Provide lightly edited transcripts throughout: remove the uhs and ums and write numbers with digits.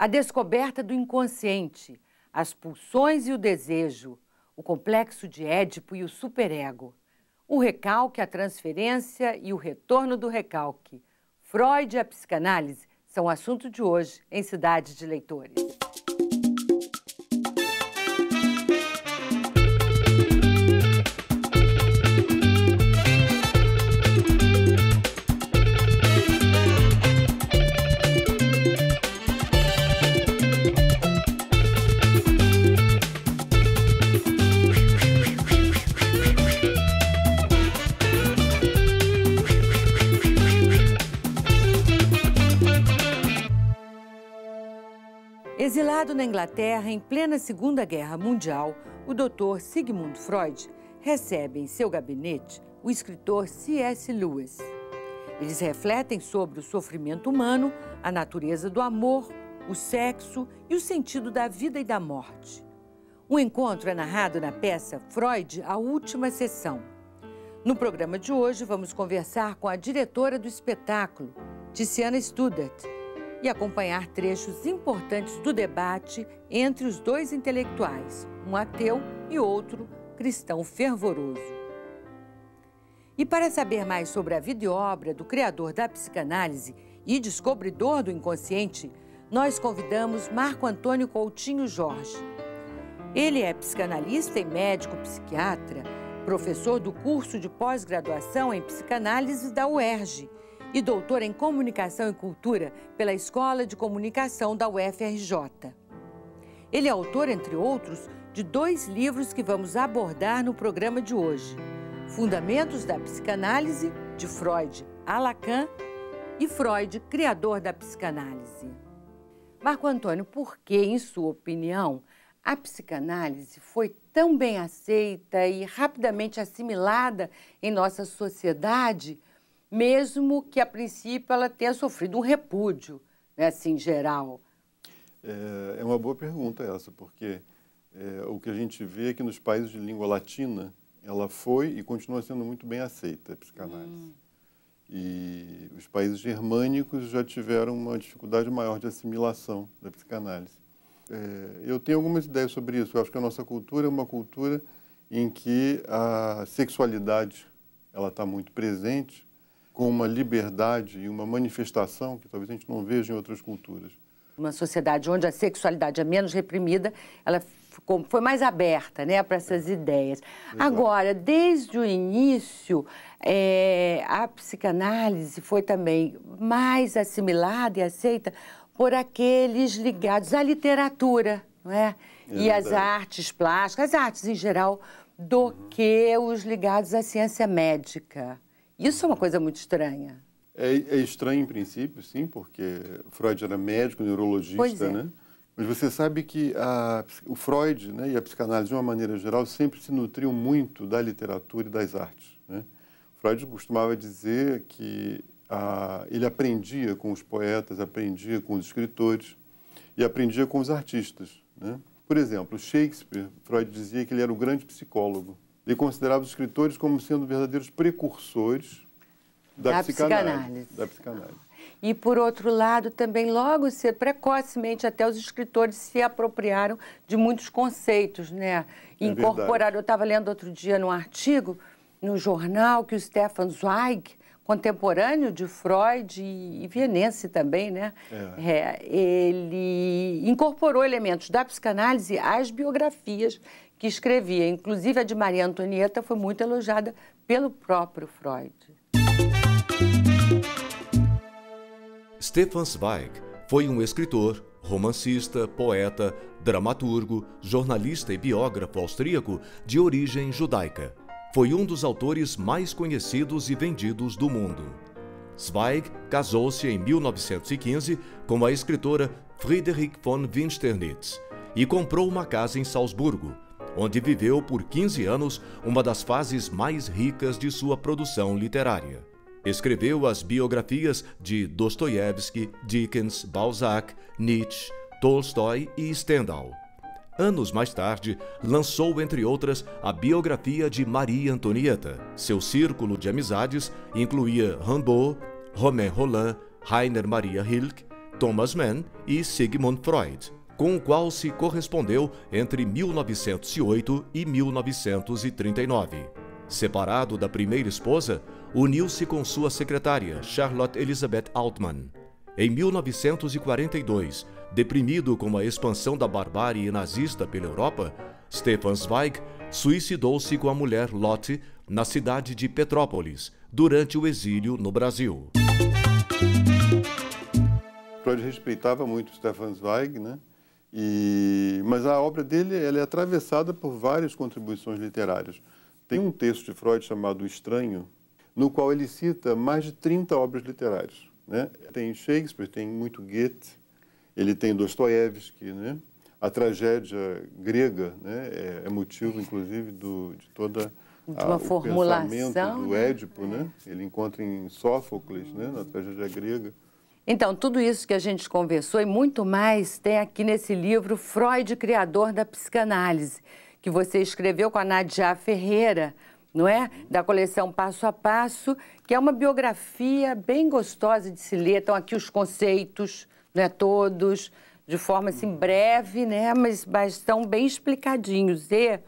A descoberta do inconsciente, as pulsões e o desejo, o complexo de Édipo e o superego, o recalque, a transferência e o retorno do recalque. Freud e a psicanálise são o assunto de hoje em Cidade de Leitores. Exilado na Inglaterra em plena Segunda Guerra Mundial, o Dr. Sigmund Freud recebe em seu gabinete o escritor C.S. Lewis. Eles refletem sobre o sofrimento humano, a natureza do amor, o sexo e o sentido da vida e da morte. O encontro é narrado na peça Freud, a Última Sessão. No programa de hoje, vamos conversar com a diretora do espetáculo, Tiziana Studart, e acompanhar trechos importantes do debate entre os dois intelectuais, um ateu e outro cristão fervoroso. E para saber mais sobre a vida e obra do criador da psicanálise e descobridor do inconsciente, nós convidamos Marco Antônio Coutinho Jorge. Ele é psicanalista e médico psiquiatra, professor do curso de pós-graduação em psicanálise da UERJ, e doutor em Comunicação e Cultura pela Escola de Comunicação da UFRJ. Ele é autor, entre outros, de 2 livros que vamos abordar no programa de hoje: Fundamentos da Psicanálise, de Freud a Lacan, e Freud, criador da psicanálise. Marco Antônio, por que, em sua opinião, a psicanálise foi tão bem aceita e rapidamente assimilada em nossa sociedade, mesmo que, a princípio, ela tenha sofrido um repúdio, né, assim, em geral? É uma boa pergunta essa, porque o que a gente vê é que nos países de língua latina, ela foi e continua sendo muito bem aceita, a psicanálise. E os países germânicos já tiveram uma dificuldade maior de assimilação da psicanálise. Eu tenho algumas ideias sobre isso. Eu acho que a nossa cultura é uma cultura em que a sexualidade ela está muito presente, com uma liberdade e uma manifestação que talvez a gente não veja em outras culturas. Uma sociedade onde a sexualidade é menos reprimida, ela foi mais aberta, né, para essas ideias. Exato. Agora, desde o início, a psicanálise foi também mais assimilada e aceita por aqueles ligados à literatura, não é? E às artes plásticas, as artes em geral, do que os ligados à ciência médica. Isso é uma coisa muito estranha. É estranho em princípio, sim, porque Freud era médico, neurologista, né? Mas você sabe que o Freud, né, e a psicanálise, de uma maneira geral, sempre se nutriam muito da literatura e das artes, né? Freud costumava dizer que ele aprendia com os poetas, aprendia com os escritores e aprendia com os artistas, né? Por exemplo, Shakespeare, Freud dizia que ele era um grande psicólogo. Ele considerava os escritores como sendo verdadeiros precursores da psicanálise. E, por outro lado, também logo, precocemente, até os escritores se apropriaram de muitos conceitos, né? Incorporaram. Eu estava lendo outro dia num artigo, no jornal, que o Stefan Zweig, contemporâneo de Freud e vienense também, né? Ele incorporou elementos da psicanálise às biografias que escrevia. Inclusive, a de Maria Antonieta foi muito elogiada pelo próprio Freud. Stefan Zweig foi um escritor, romancista, poeta, dramaturgo, jornalista e biógrafo austríaco de origem judaica. Foi um dos autores mais conhecidos e vendidos do mundo. Zweig casou-se em 1915 com a escritora Friedrich von Winsternitz e comprou uma casa em Salzburgo, onde viveu por 15 anos uma das fases mais ricas de sua produção literária. Escreveu as biografias de Dostoiévski, Dickens, Balzac, Nietzsche, Tolstói e Stendhal. Anos mais tarde, lançou, entre outras, a biografia de Maria Antonieta. Seu círculo de amizades incluía Rimbaud, Romain Rolland, Rainer Maria Rilke, Thomas Mann e Sigmund Freud, com o qual se correspondeu entre 1908 e 1939. Separado da primeira esposa, uniu-se com sua secretária, Charlotte Elisabeth Altmann. Em 1942, deprimido com a expansão da barbárie nazista pela Europa, Stefan Zweig suicidou-se com a mulher Lotte na cidade de Petrópolis, durante o exílio no Brasil. Freud respeitava muito Stefan Zweig, né? Mas a obra dele ela é atravessada por várias contribuições literárias. Tem um texto de Freud chamado O Estranho, no qual ele cita mais de 30 obras literárias, né? Tem Shakespeare, tem muito Goethe, ele tem Dostoiévski, né? A tragédia grega, né, é motivo, inclusive, de toda o pensamento do Édipo, né? Ele encontra em Sófocles, né, na tragédia grega. Então, tudo isso que a gente conversou e muito mais tem aqui nesse livro Freud, Criador da Psicanálise, que você escreveu com a Nádia Ferreira, não é? Da coleção Passo a Passo, que é uma biografia bem gostosa de se ler. Estão aqui os conceitos, não é, todos, de forma assim breve, né? Mas estão bem explicadinhos. E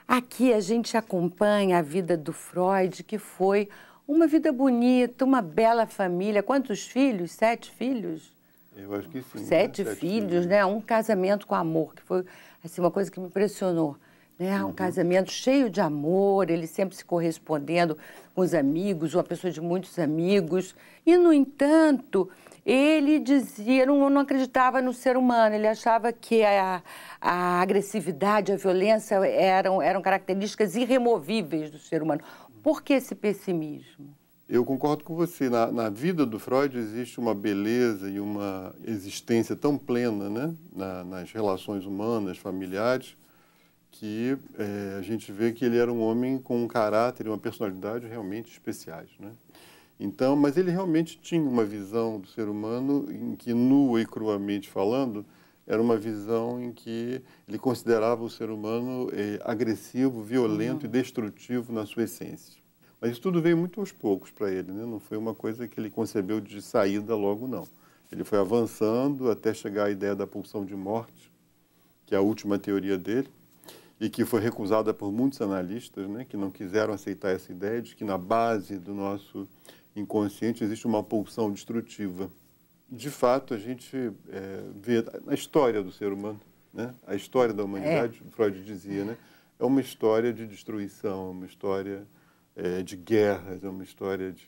aqui a gente acompanha a vida do Freud, que foi uma vida bonita, uma bela família. Quantos filhos? 7 filhos? Eu acho que sim. 7 filhos, né? Um casamento com amor, que foi assim, uma coisa que me impressionou. Né? Um casamento cheio de amor, ele sempre se correspondendo com os amigos, uma pessoa de muitos amigos. E, no entanto, ele dizia, não acreditava no ser humano, ele achava que a agressividade, a violência eram características irremovíveis do ser humano. Por que esse pessimismo? Eu concordo com você. Na vida do Freud existe uma beleza e uma existência tão plena, né? Nas relações humanas, familiares, que a gente vê que ele era um homem com um caráter e uma personalidade realmente especiais, né? Então, mas ele realmente tinha uma visão do ser humano em que, nua e cruamente falando, era uma visão em que ele considerava o ser humano agressivo, violento e destrutivo na sua essência. Mas isso tudo veio muito aos poucos para ele, né? Não foi uma coisa que ele concebeu de saída logo, não. Ele foi avançando até chegar à ideia da pulsão de morte, que é a última teoria dele, e que foi recusada por muitos analistas, né? Que não quiseram aceitar essa ideia de que na base do nosso inconsciente existe uma pulsão destrutiva. De fato, a gente vê na história do ser humano, né? A história da humanidade, Freud dizia, né? É uma história de destruição, uma história de guerras, é uma história de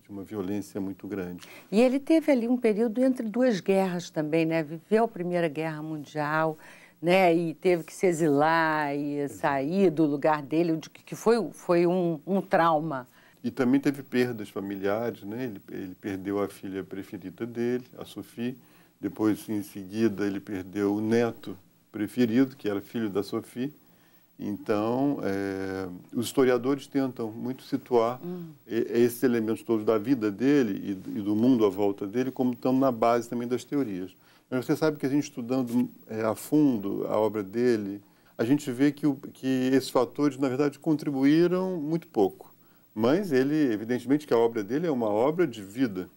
uma violência muito grande. E ele teve ali um período entre 2 guerras também, né? Viveu a Primeira Guerra Mundial, né? E teve que se exilar e sair do lugar dele, que foi um trauma. E também teve perdas familiares, né? Ele perdeu a filha preferida dele, a Sophie. Depois, em seguida, ele perdeu o neto preferido, que era filho da Sophie. Então, os historiadores tentam muito situar esses elementos todos da vida dele e do mundo à volta dele como estão na base também das teorias. Mas você sabe que a gente estudando a fundo a obra dele, a gente vê que esses fatores, na verdade, contribuíram muito pouco. Mas ele, evidentemente, que a obra dele é uma obra de vida,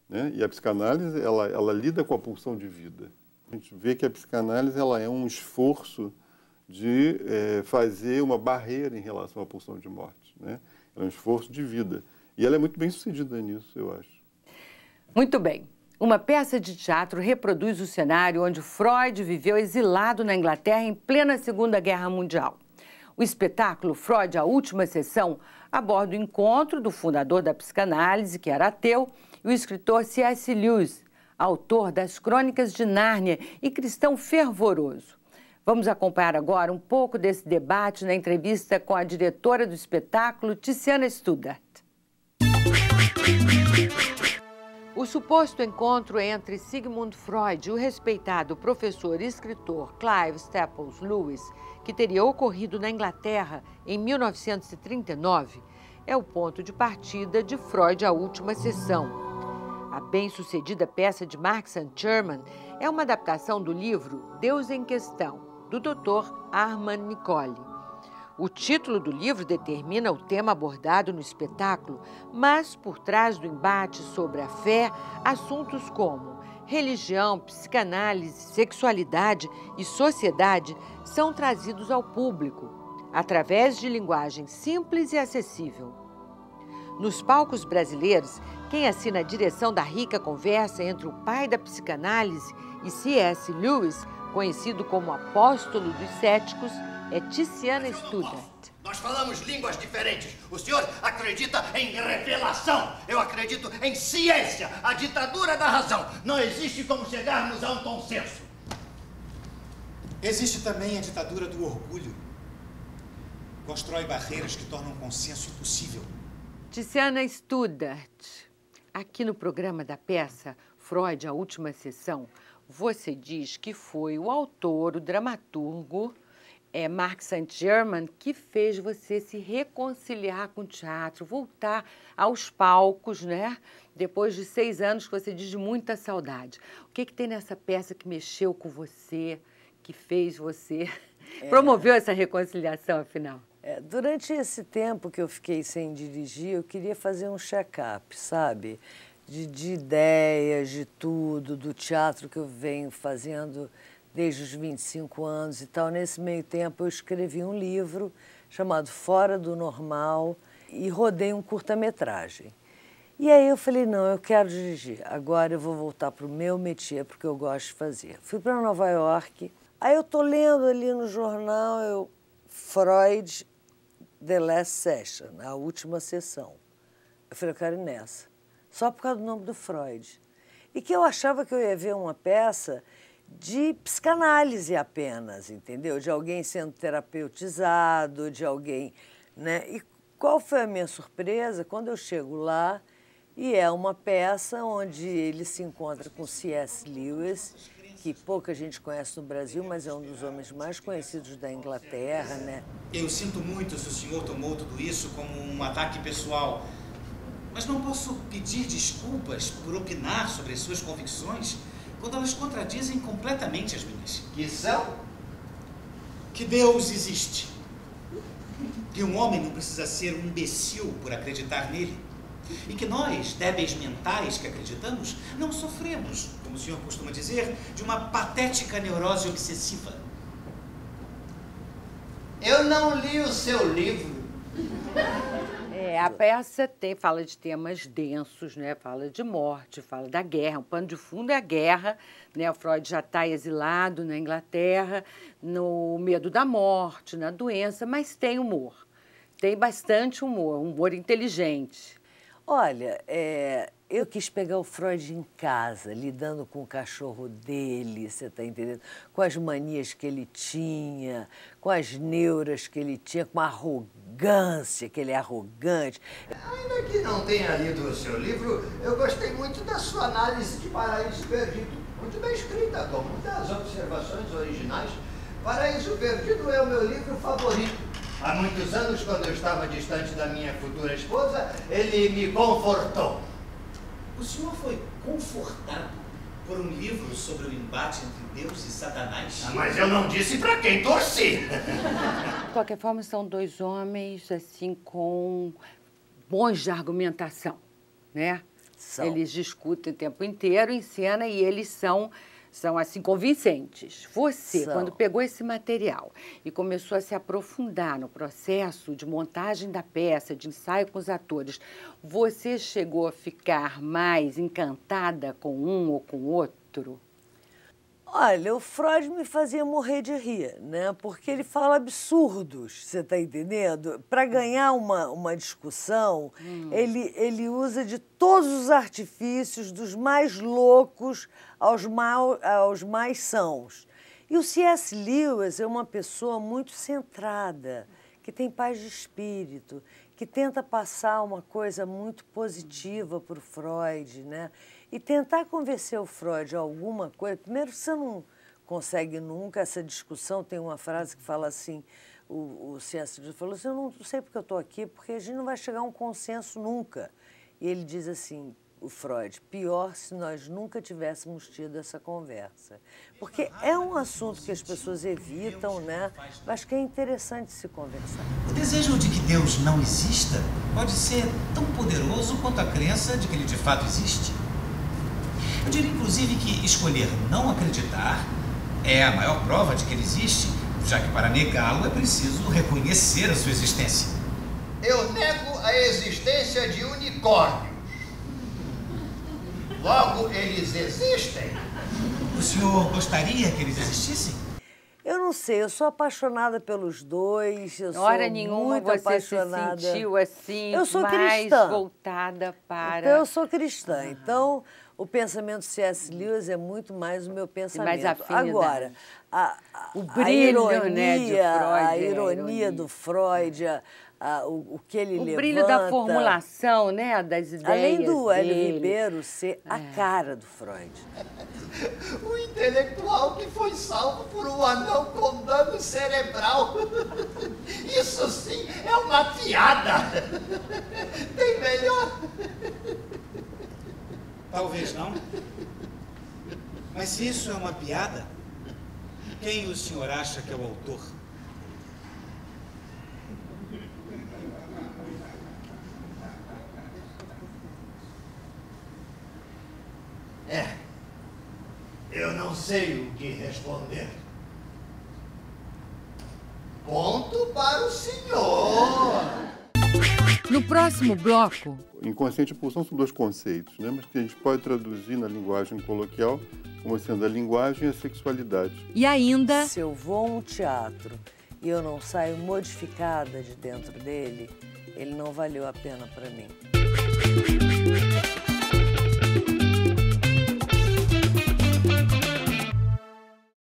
né? E a psicanálise, ela lida com a pulsão de vida. A gente vê que a psicanálise ela é um esforço de fazer uma barreira em relação à pulsão de morte, né? É um esforço de vida. E ela é muito bem sucedida nisso, eu acho. Muito bem. Uma peça de teatro reproduz o cenário onde Freud viveu exilado na Inglaterra em plena Segunda Guerra Mundial. O espetáculo Freud, a Última Sessão, aborda o encontro do fundador da psicanálise, que era ateu, e o escritor C.S. Lewis, autor das Crônicas de Nárnia e cristão fervoroso. Vamos acompanhar agora um pouco desse debate na entrevista com a diretora do espetáculo, Tiziana Studart. O suposto encontro entre Sigmund Freud e o respeitado professor e escritor Clive Staples Lewis, que teria ocorrido na Inglaterra em 1939, é o ponto de partida de Freud, a Última Sessão. A bem-sucedida peça de Marx and Sherman é uma adaptação do livro Deus em Questão, do Dr. Armand Nicole. O título do livro determina o tema abordado no espetáculo, mas por trás do embate sobre a fé, assuntos como religião, psicanálise, sexualidade e sociedade são trazidos ao público, através de linguagem simples e acessível. Nos palcos brasileiros, quem assina a direção da rica conversa entre o pai da psicanálise e C.S. Lewis, conhecido como apóstolo dos céticos, é Tiziana Studart. Nós falamos línguas diferentes. O senhor acredita em revelação. Eu acredito em ciência, a ditadura da razão. Não existe como chegarmos a um consenso. Existe também a ditadura do orgulho. Constrói barreiras que tornam o consenso impossível. Tiziana Studart. Aqui no programa da peça Freud, a Última Sessão, você diz que foi o autor, o dramaturgo, Mark St. Germain, que fez você se reconciliar com o teatro, voltar aos palcos, né? Depois de 6 anos que você diz de muita saudade. O que tem nessa peça que mexeu com você, que fez você, promoveu essa reconciliação, afinal? Durante esse tempo que eu fiquei sem dirigir, eu queria fazer um check-up, sabe? De ideias, de tudo, do teatro que eu venho fazendo desde os 25 anos e tal. Nesse meio tempo, eu escrevi um livro chamado Fora do Normal e rodei um curta-metragem. E aí eu falei, não, eu quero dirigir. Agora eu vou voltar para o meu métier, porque eu gosto de fazer. Fui para Nova York. Aí eu tô lendo ali no jornal, Freud, The Last Session, a última sessão. Eu falei, eu quero ir nessa. Só por causa do nome do Freud. E que eu achava que eu ia ver uma peça de psicanálise apenas, entendeu? De alguém sendo terapeutizado, de alguém, né? E qual foi a minha surpresa quando eu chego lá e é uma peça onde ele se encontra com C.S. Lewis, que pouca gente conhece no Brasil, mas é um dos homens mais conhecidos da Inglaterra, né? Eu sinto muito se o senhor tomou tudo isso como um ataque pessoal, mas não posso pedir desculpas por opinar sobre as suas convicções quando elas contradizem completamente as minhas. Que são? Que Deus existe. Que um homem não precisa ser um imbecil por acreditar nele. E que nós, débeis mentais que acreditamos, não sofremos, como o senhor costuma dizer, de uma patética neurose obsessiva. Eu não li o seu livro. A peça fala de temas densos, né? Fala de morte, fala da guerra. O pano de fundo é a guerra, né? O Freud já está exilado na Inglaterra, no medo da morte, na doença, mas tem humor. Tem bastante humor, humor inteligente. Olha, eu quis pegar o Freud em casa, lidando com o cachorro dele, você está entendendo? Com as manias que ele tinha, com as neuras que ele tinha, com a arrogância, que ele é arrogante. Ainda que não tenha lido o seu livro, eu gostei muito da sua análise de Paraíso Perdido. Muito bem escrita, com muitas observações originais. Paraíso Perdido é o meu livro favorito. Há muitos anos, quando eu estava distante da minha futura esposa, ele me confortou. O senhor foi confortado por um livro sobre o embate entre Deus e Satanás? Mas eu não disse para quem torci. De qualquer forma, são 2 homens, assim, com bons de argumentação, né? Eles discutem o tempo inteiro em cena e eles são assim, convincentes. Você, quando pegou esse material e começou a se aprofundar no processo de montagem da peça, de ensaio com os atores, você chegou a ficar mais encantada com um ou com o outro? Olha, o Freud me fazia morrer de rir, né? Porque ele fala absurdos, você está entendendo? Para ganhar uma discussão, ele usa de todos os artifícios, dos mais loucos aos mais sãos. E o C.S. Lewis é uma pessoa muito centrada, que tem paz de espírito, que tenta passar uma coisa muito positiva para o Freud, né? E tentar convencer o Freud a alguma coisa. Primeiro, você não consegue nunca. Essa discussão tem uma frase que fala assim, o C.S. Lewis falou assim, eu não sei porque eu estou aqui, porque a gente não vai chegar a um consenso nunca. E ele diz assim, o Freud, pior se nós nunca tivéssemos tido essa conversa. Porque é um assunto que as pessoas evitam, né? Mas que é interessante se conversar. O desejo de que Deus não exista pode ser tão poderoso quanto a crença de que ele de fato existe. Eu diria, inclusive, que escolher não acreditar é a maior prova de que ele existe, já que para negá-lo é preciso reconhecer a sua existência. Eu nego a existência de unicórnios. Logo, eles existem. O senhor gostaria que eles existissem? Eu não sei, eu sou apaixonada pelos dois, eu sou Hora nenhuma muito você apaixonada. se sentiu assim, Eu sou mais cristã. voltada para... Então, eu sou cristã, então o pensamento C.S. Lewis é muito mais o meu pensamento. mais afinidade. Agora, O brilho, a ironia, né, de Freud, a é, ironia do Freud, o que ele levanta... O brilho da formulação, né, das ideias Além do Hélio dele. Ribeiro ser a cara do Freud. O intelectual que foi salvo por um anão com dano cerebral. Isso sim é uma piada. Tem melhor? Talvez não. Mas se isso é uma piada, quem o senhor acha que é o autor? Eu não sei o que responder. Ponto para o senhor. No próximo bloco, Inconsciente e pulsão são dois conceitos, né? Mas que a gente pode traduzir na linguagem coloquial como sendo a linguagem e a sexualidade. e ainda... Se eu vou a um teatro e eu não saio modificada de dentro dele, ele não valeu a pena para mim.